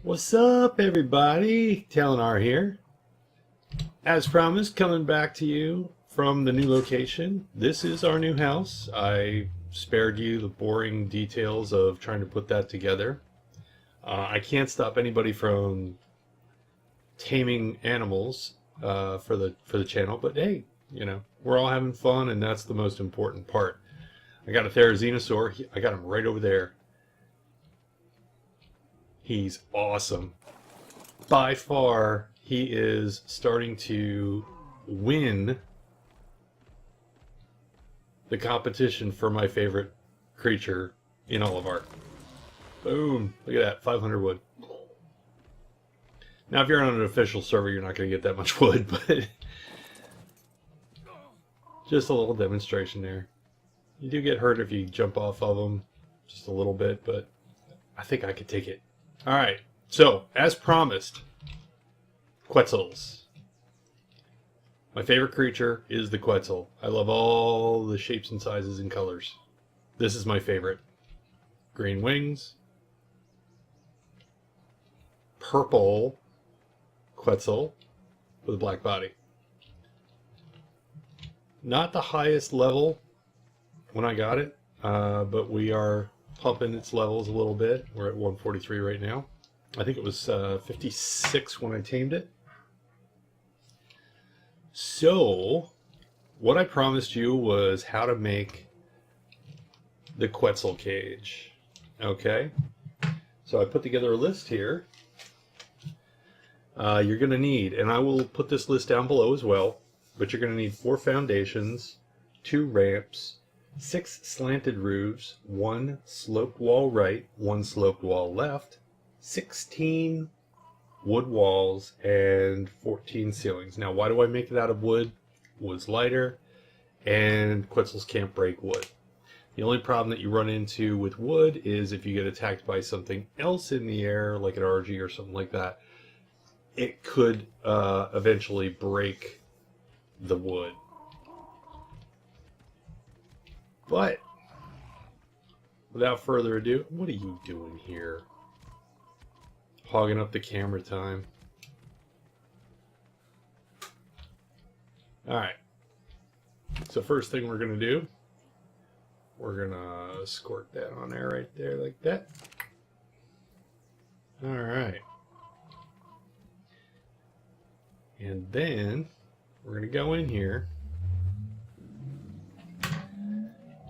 What's up, everybody? Talanar here. As promised, coming back to you from the new location. This is our new house. I spared you the boring details of trying to put that together. I can't stop anybody from taming animals for the channel, but hey, you know, we're all having fun, and that's the most important part. I got a Therizinosaur. I got him right over there. He's awesome. By far, he is starting to win the competition for my favorite creature in all of Ark. Boom! Look at that, 500 wood. Now, if you're on an official server, you're not going to get that much wood, but just a little demonstration there. You do get hurt if you jump off of them, just a little bit, but I think I could take it. Alright, so, as promised, Quetzals. My favorite creature is the Quetzal. I love all the shapes and sizes and colors. This is my favorite. Green wings. Purple Quetzal with a black body. Not the highest level when I got it, but we are pumping its levels a little bit. We're at 143 right now. I think it was 56 when I tamed it. So, what I promised you was how to make the Quetzal Cage. Okay? So I put together a list here. You're going to need, and I will put this list down below as well, but you're going to need 4 foundations, 2 ramps, 6 slanted roofs, 1 sloped wall right, 1 sloped wall left, 16 wood walls, and 14 ceilings. Now, why do I make it out of wood? Wood's lighter, and Quetzals can't break wood. The only problem that you run into with wood is if you get attacked by something else in the air, like an RG or something like that, it could eventually break the wood. But, without further ado, what are you doing here? Hogging up the camera time. Alright. So first thing we're going to do, we're going to escort that on there right there like that. Alright. And then, we're going to go in here.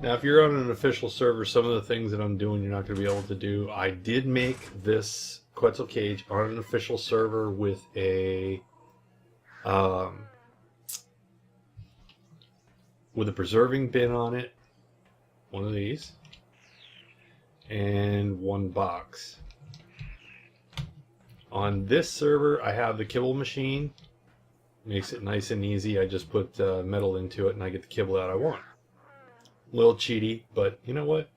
Now, if you're on an official server, some of the things that I'm doing you're not going to be able to do. I did make this Quetzal Cage on an official server with a preserving bin on it, one of these, and 1 box. On this server, I have the kibble machine. Makes it nice and easy. I just put metal into it and I get the kibble out I want. A little cheaty, but you know what?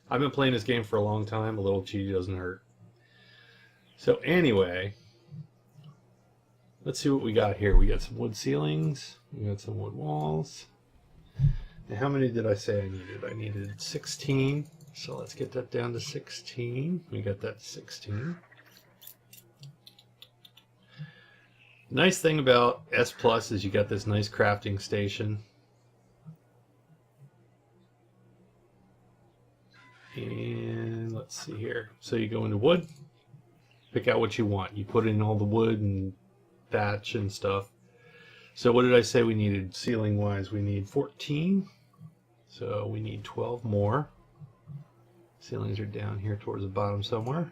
I've been playing this game for a long time. A little cheaty doesn't hurt. So anyway, let's see what we got here. We got some wood ceilings. We got some wood walls. And how many did I say I needed? I needed 16. So let's get that down to 16. We got that 16. Nice thing about S Plus is you got this nice crafting station. And let's see here. So you go into wood, pick out what you want. You put in all the wood and thatch and stuff. So what did I say we needed ceiling wise? We need 14. So we need 12 more. Ceilings are down here towards the bottom somewhere.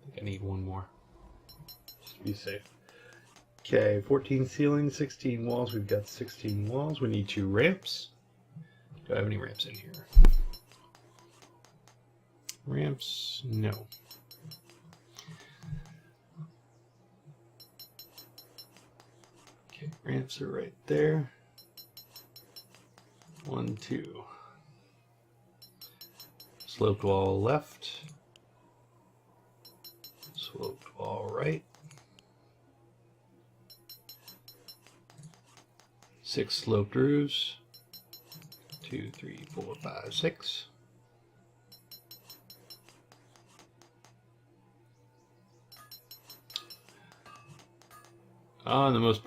I think I need 1 more. Be safe. Okay, 14 ceilings, 16 walls. We've got 16 walls. We need 2 ramps. Do I have any ramps in here? Ramps? No. Okay, ramps are right there. 1, 2. Sloped wall left. Sloped wall right. 6 sloped roofs. 2, 3, 4, 5, 6. The most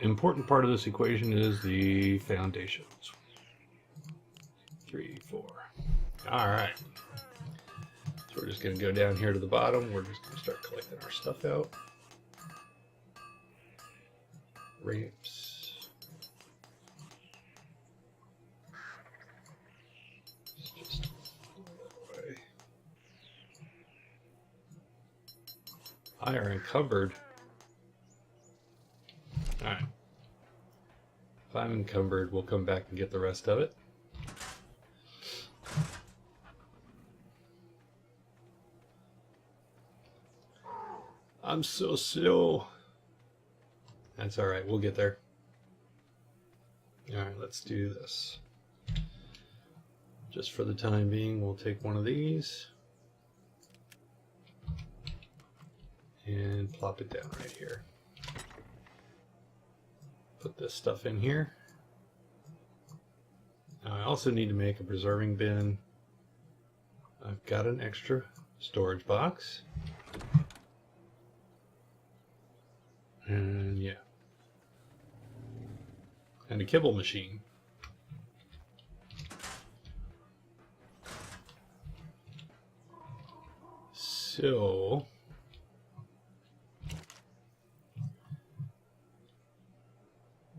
important part of this equation is the foundations. 3, 4. All right. So we're just going to go down here to the bottom. We're just going to start collecting our stuff out. Ramps. Just that way. I are encumbered. Alright. If I'm encumbered, we'll come back and get the rest of it. I'm so slow. That's alright, we'll get there. Alright, let's do this. Just for the time being, we'll take one of these and plop it down right here. Put this stuff in here. Now I also need to make a preserving bin. I've got an extra storage box. And yeah. And a kibble machine. So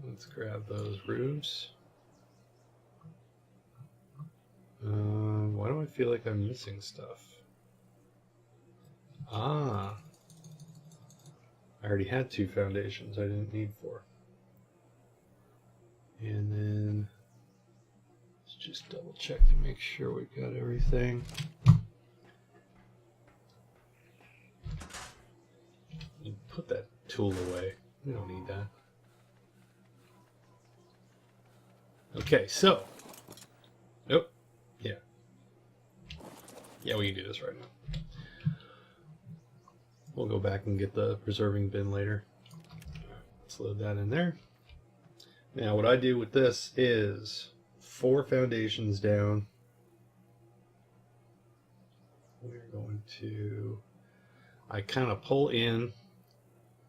let's grab those roofs. Why do I feel like I'm missing stuff? I already had 2 foundations. I didn't need 4. And then let's just double check to make sure we got everything. You put that tool away. We don't need that. Okay, so. Nope. Yeah. Yeah, we can do this right now. We'll go back and get the preserving bin later. Let's load that in there. Now what I do with this is 4 foundations down. We're going to, I kind of pull in,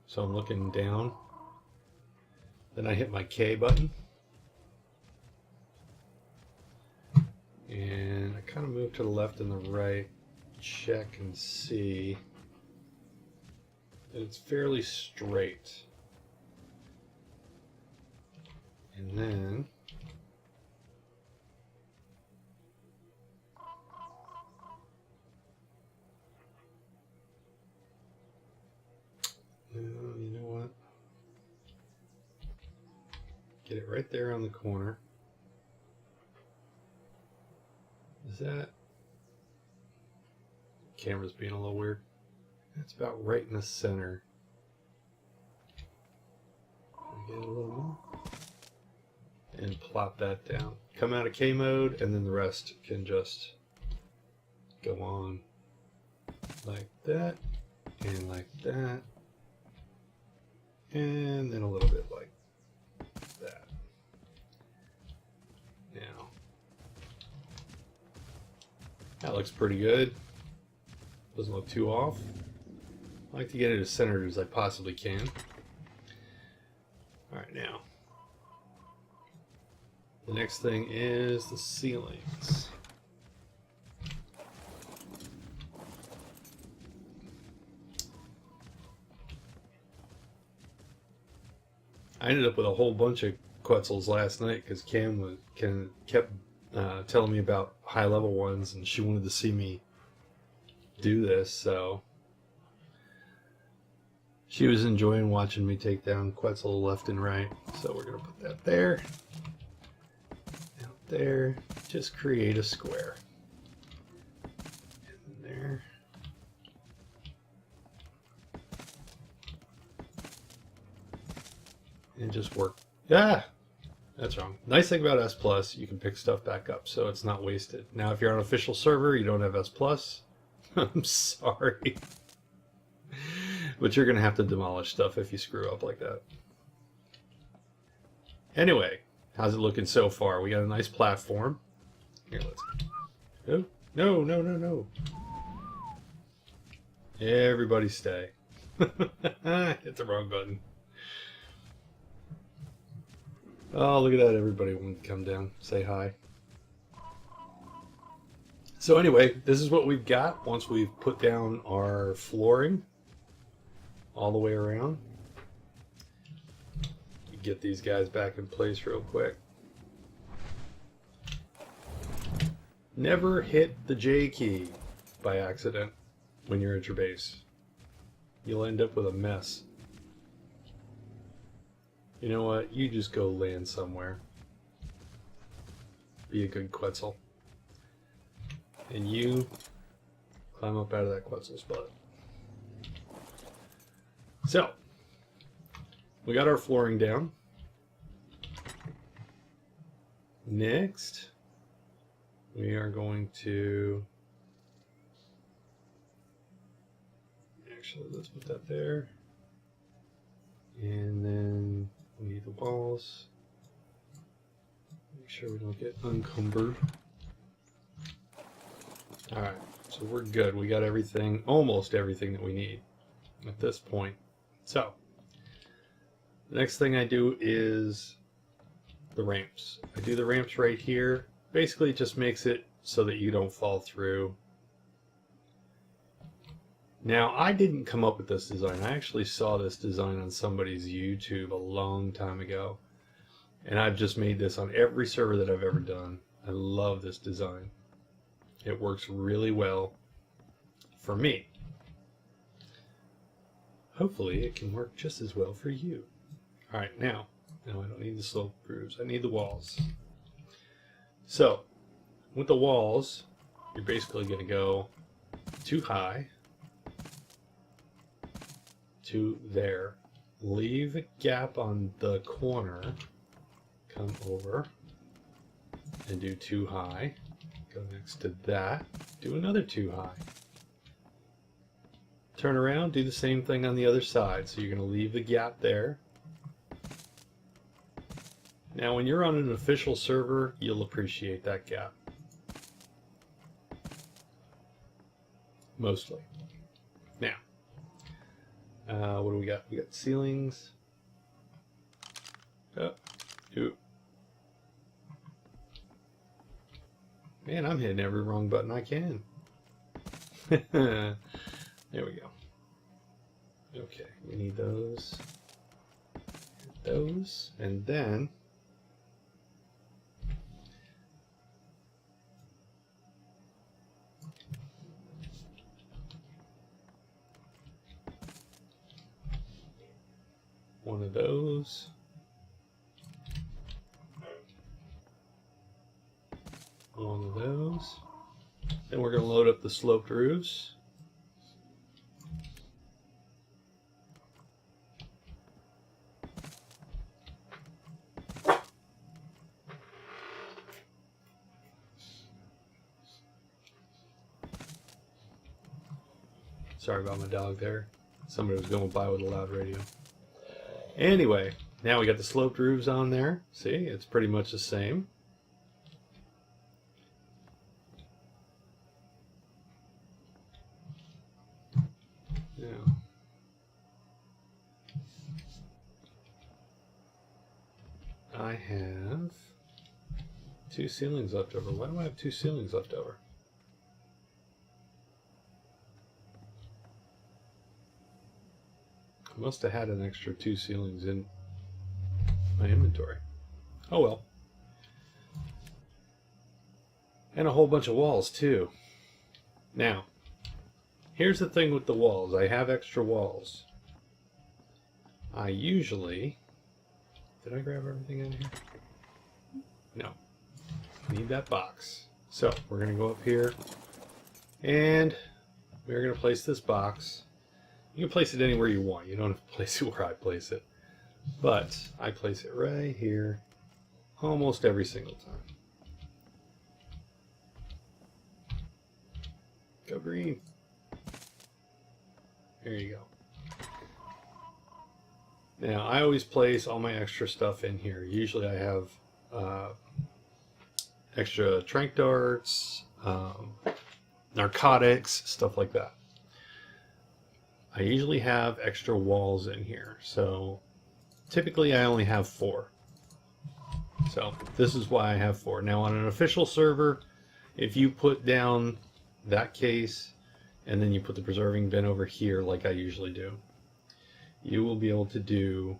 so I'm looking down. Then I hit my K button. And I kind of move to the left and the right, check and see that it's fairly straight. And then you know what? Get it right there on the corner. Is that camera's being a little weird? That's about right in the center. Get a little more. And plop that down. Come out of K mode, and then the rest can just go on like that, and like that, and then a little bit like that. Now, that looks pretty good. Doesn't look too off. I like to get it as centered as I possibly can. Alright, now. The next thing is the ceilings. I ended up with a whole bunch of Quetzals last night because Cam kept telling me about high level ones, and she wanted to see me do this, so she was enjoying watching me take down Quetzal left and right. So we're going to put that there. Out there. Just create a square. And there. And just work. Ah! That's wrong. Nice thing about S Plus, you can pick stuff back up, so it's not wasted. Now, if you're on an official server, you don't have S Plus. I'm sorry. But you're going to have to demolish stuff if you screw up like that. Anyway, how's it looking so far? We got a nice platform. Here, let's... Oh, no, no, no, no. Everybody stay. Hit the wrong button. Oh, look at that. Everybody wants to come down. Say hi. So anyway, this is what we've got once we've put down our flooring all the way around. Get these guys back in place real quick. Never hit the J key by accident when you're at your base. You'll end up with a mess. You know what? You just go land somewhere. Be a good Quetzal. And you climb up out of that Quetzal spot. So, we got our flooring down. Next, we are going to... Actually, let's put that there. And then we need the walls. Make sure we don't get encumbered. Alright, so we're good. We got everything, almost everything that we need at this point. So, the next thing I do is the ramps. I do the ramps right here. Basically, it just makes it so that you don't fall through. Now, I didn't come up with this design. I actually saw this design on somebody's YouTube a long time ago. And I've just made this on every server that I've ever done. I love this design. It works really well for me. Hopefully, it can work just as well for you. Alright, now I don't need the slope roofs. I need the walls. So, with the walls, you're basically going to go too high to there. Leave a gap on the corner. Come over and do too high. Go next to that. Do another too high. Turn around, do the same thing on the other side. So you're going to leave the gap there. Now, when you're on an official server, you'll appreciate that gap. Mostly. Now, what do we got? We got ceilings. Oh, ooh. Man, I'm hitting every wrong button I can. There we go. Okay, we need those. Those, and then one of those. One of those. Then we're going to load up the sloped roofs. Sorry about my dog there. Somebody was going by with a loud radio. Anyway, now we got the sloped roofs on there. See, it's pretty much the same. Now, I have 2 ceilings left over. Why do I have 2 ceilings left over? I must have had an extra 2 ceilings in my inventory. Oh well. And a whole bunch of walls too. Now, here's the thing with the walls. I have extra walls. I usually... Did I grab everything in here? No. I need that box. So, we're going to go up here. And we're going to place this box. You can place it anywhere you want. You don't have to place it where I place it. But I place it right here almost every single time. Go green. There you go. Now, I always place all my extra stuff in here. Usually I have extra trank darts, narcotics, stuff like that. I usually have extra walls in here. So typically I only have 4. So this is why I have 4. Now on an official server, if you put down that case and then you put the preserving bin over here like I usually do, you will be able to do...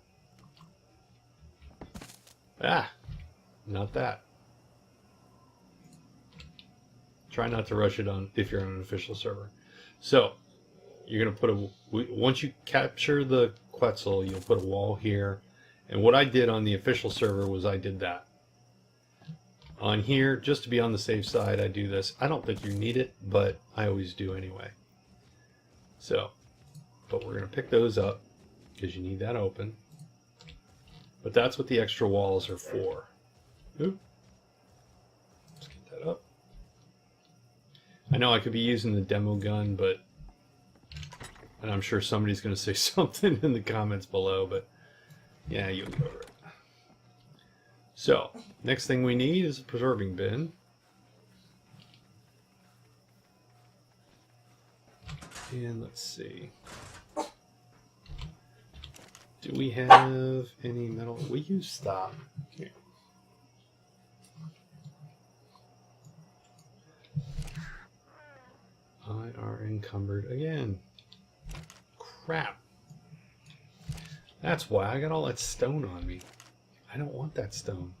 not that. Try not to rush it on if you're on an official server. So you're going to put a... Once you capture the Quetzal, you'll put a wall here. And what I did on the official server was I did that. On here, just to be on the safe side, I do this. I don't think you need it, but I always do anyway. So, but we're going to pick those up because you need that open. But that's what the extra walls are for. Oop. Let's get that up. I know I could be using the demo gun, but... And I'm sure somebody's going to say something in the comments below, but... Yeah, you'll get over it. So, next thing we need is a preserving bin. And let's see. Do we have any metal? We use stop. Here. I are encumbered again. Crap. That's why I got all that stone on me. I don't want that stone.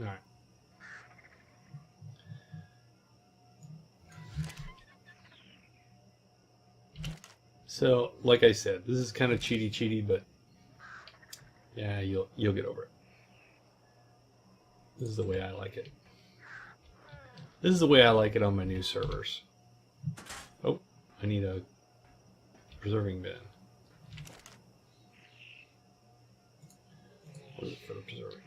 Alright. So, like I said, this is kind of cheaty, but yeah, you'll get over it. This is the way I like it. This is the way I like it on my new servers. Oh, I need a preserving bin. What is it for the preserving?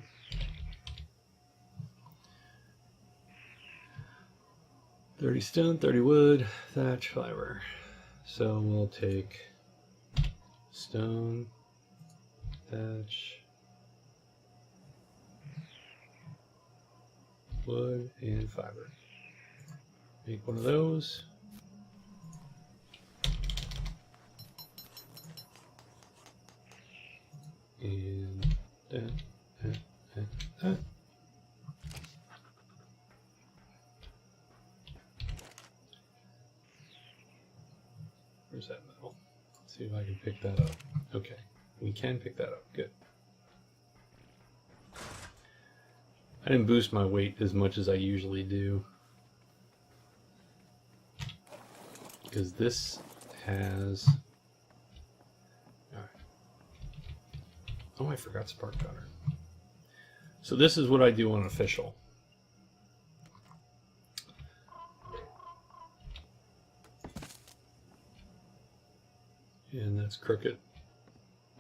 $30 stone, 30 wood, thatch, fiber. So we'll take stone, thatch, wood, and fiber. Make one of those. And that. Where's that metal? Let's see if I can pick that up. Okay, we can pick that up. Good. I didn't boost my weight as much as I usually do, because this has... Oh, I forgot spark gunner. So this is what I do on official. And that's crooked.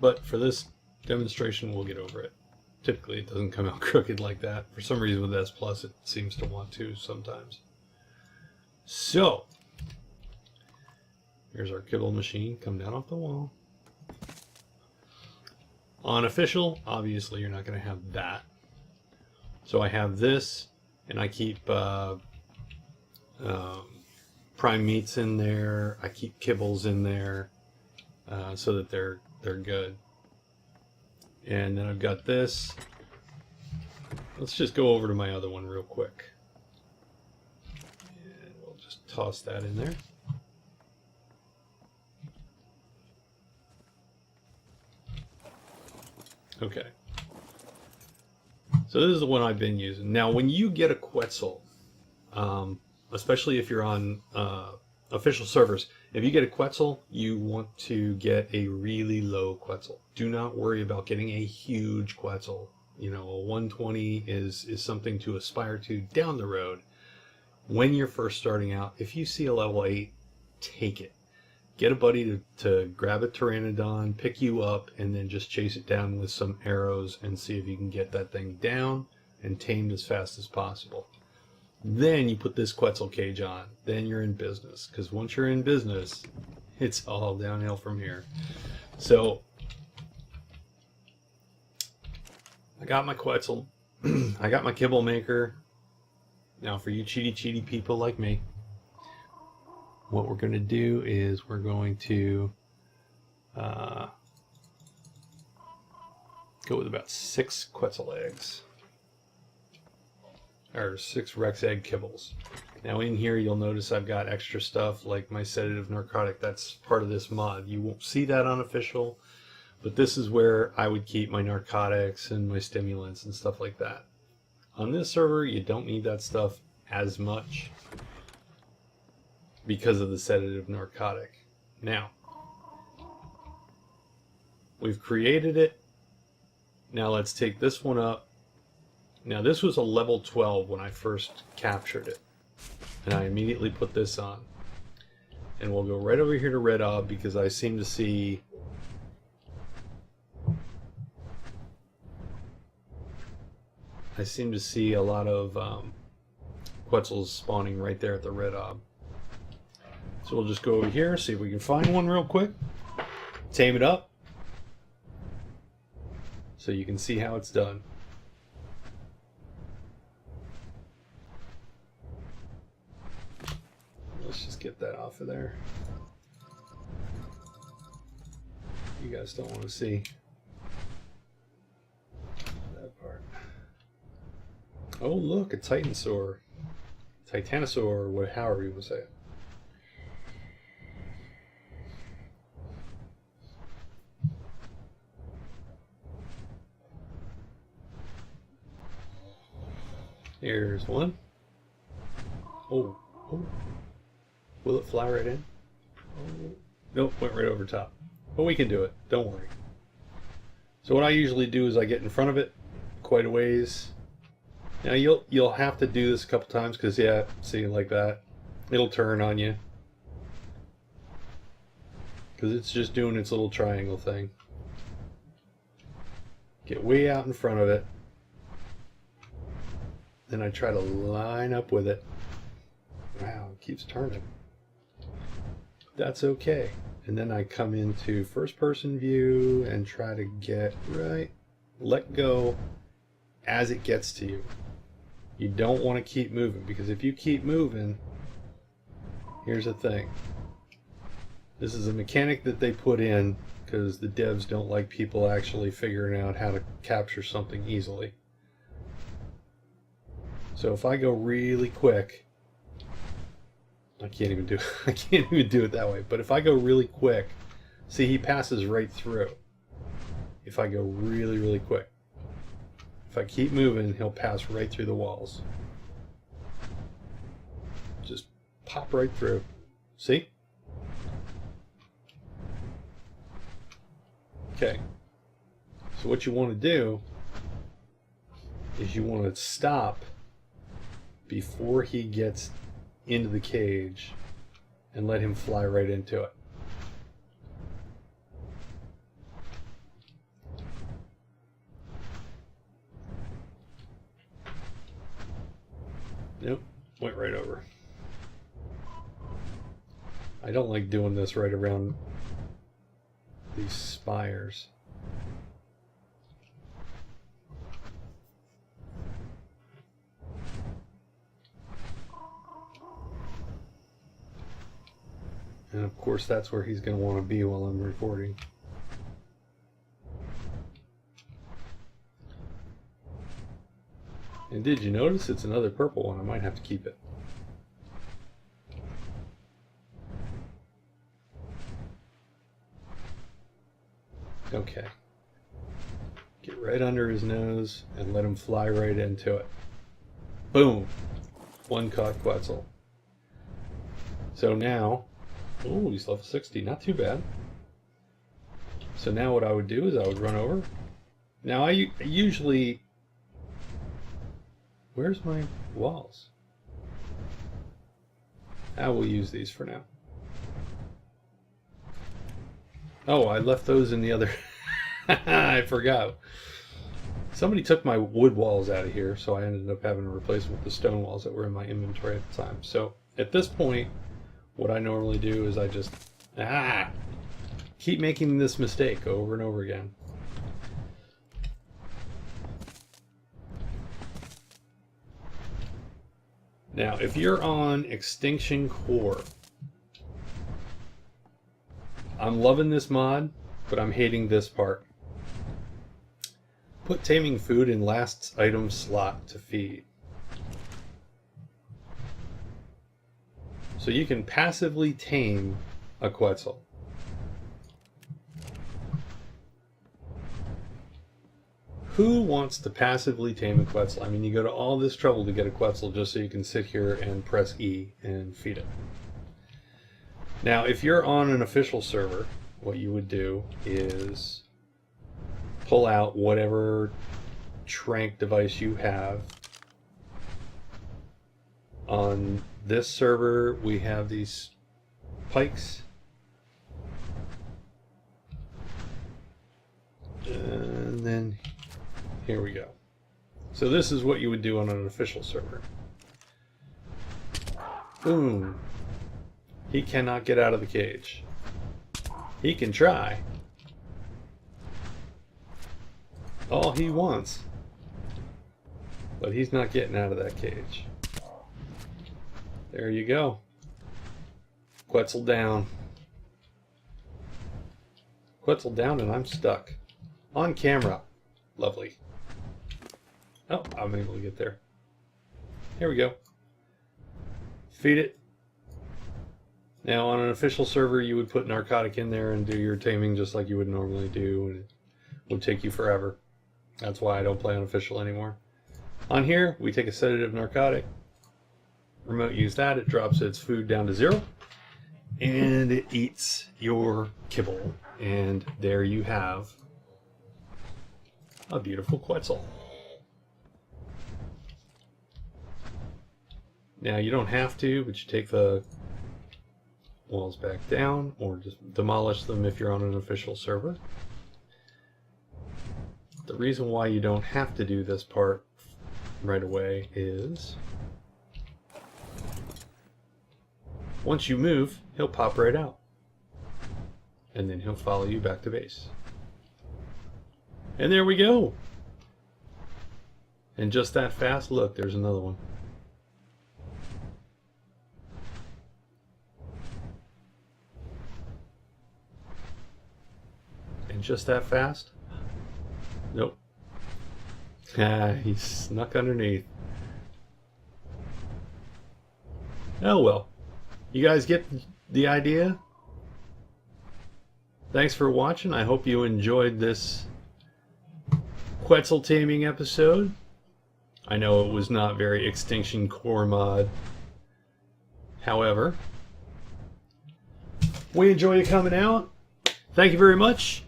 But for this demonstration, we'll get over it. Typically, it doesn't come out crooked like that. For some reason with S+, it seems to want to sometimes. So, here's our kibble machine. Come down off the wall. On official, obviously you're not going to have that. So I have this, and I keep prime meats in there. I keep kibbles in there so that they're good. And then I've got this. Let's just go over to my other one real quick. And we'll just toss that in there. Okay. So this is the one I've been using. Now, when you get a Quetzal, especially if you're on official servers, if you get a Quetzal, you want to get a really low Quetzal. Do not worry about getting a huge Quetzal. You know, a 120 is something to aspire to down the road. When you're first starting out, if you see a level 8, take it. Get a buddy to grab a Pteranodon, pick you up, and then just chase it down with some arrows and see if you can get that thing down and tamed as fast as possible. Then you put this Quetzal Cage on. Then you're in business. Because once you're in business, it's all downhill from here. So, I got my Quetzal. I got my kibble maker. Now for you cheaty people like me, what we're going to do is we're going to go with about 6 Quetzal eggs. Or 6 Rex egg kibbles. Now in here you'll notice I've got extra stuff like my sedative narcotic. That's part of this mod. You won't see that on official, but this is where I would keep my narcotics and my stimulants and stuff like that. On this server you don't need that stuff as much because of the sedative narcotic. Now, we've created it. Now let's take this one up. Now this was a level 12 when I first captured it. And I immediately put this on. And we'll go right over here to Red Ob because I seem to see a lot of Quetzals spawning right there at the Red Ob. So we'll just go over here, see if we can find one real quick. Tame it up. So you can see how it's done. Let's just get that off of there. You guys don't want to see that part. Oh look, a Titanosaur. Titanosaur, however you would say it. Here's one. Oh. Will it fly right in? Oh. Nope, went right over top. But we can do it, don't worry. So what I usually do is I get in front of it quite a ways. Now you'll have to do this a couple times because yeah, see, like that, it'll turn on you because it's just doing its little triangle thing. Get way out in front of it. Then I try to line up with it. Wow, it keeps turning. That's okay. And then I come into first person view and try to get right, let go as it gets to you. You don't want to keep moving because if you keep moving, here's the thing. This is a mechanic that they put in because the devs don't like people actually figuring out how to capture something easily. So if I go really quick, I can't even do it that way. But if I go really quick, see, he passes right through. If I go really quick, if I keep moving, he'll pass right through the walls. Just pop right through. See? Okay. So what you want to do is you want to stop before he gets into the cage and let him fly right into it. Nope, went right over. I don't like doing this right around these spires. And of course that's where he's going to want to be while I'm recording. And did you notice it's another purple one? I might have to keep it. Okay. Get right under his nose and let him fly right into it. Boom! One caught Quetzal. So now, oh, he's level 60, not too bad. So now what I would do is I would run over. Now I usually, where's my walls? I will use these for now. Oh, I left those in the other. I forgot. Somebody took my wood walls out of here, so I ended up having to replace them with the stone walls that were in my inventory at the time. So at this point, what I normally do is I just keep making this mistake over and over again. Now, if you're on Extinction Core, I'm loving this mod, but I'm hating this part. Put taming food in last item slot to feed. So you can passively tame a Quetzal. Who wants to passively tame a Quetzal? I mean, you go to all this trouble to get a Quetzal just so you can sit here and press E and feed it. Now, if you're on an official server, what you would do is pull out whatever trank device you have. On this server, we have these pikes. And then here we go. So this is what you would do on an official server. Boom. He cannot get out of the cage. He can try. All he wants. But he's not getting out of that cage. There you go. Quetzal down. Quetzal down and I'm stuck. On camera. Lovely. Oh, I'm able to get there. Here we go. Feed it. Now on an official server you would put narcotic in there and do your taming just like you would normally do, and it would take you forever. That's why I don't play on official anymore. On here we take a sedative narcotic, remote use that, it drops its food down to 0, and it eats your kibble, and there you have a beautiful Quetzal. Now you don't have to, but you take the walls back down or just demolish them if you're on an official server. The reason why you don't have to do this part right away is once you move, he'll pop right out. And then he'll follow you back to base. And there we go. And just that fast, look, there's another one. And just that fast? Nope. He snuck underneath. Oh well. You guys get the idea? Thanks for watching. I hope you enjoyed this Quetzal taming episode. I know it was not very Extinction Core mod. However, we enjoy you coming out. Thank you very much.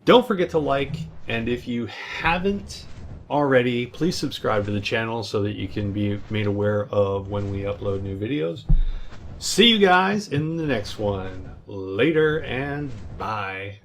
Don't forget to like, and if you haven't already, please subscribe to the channel so that you can be made aware of when we upload new videos. See you guys in the next one. Later and bye.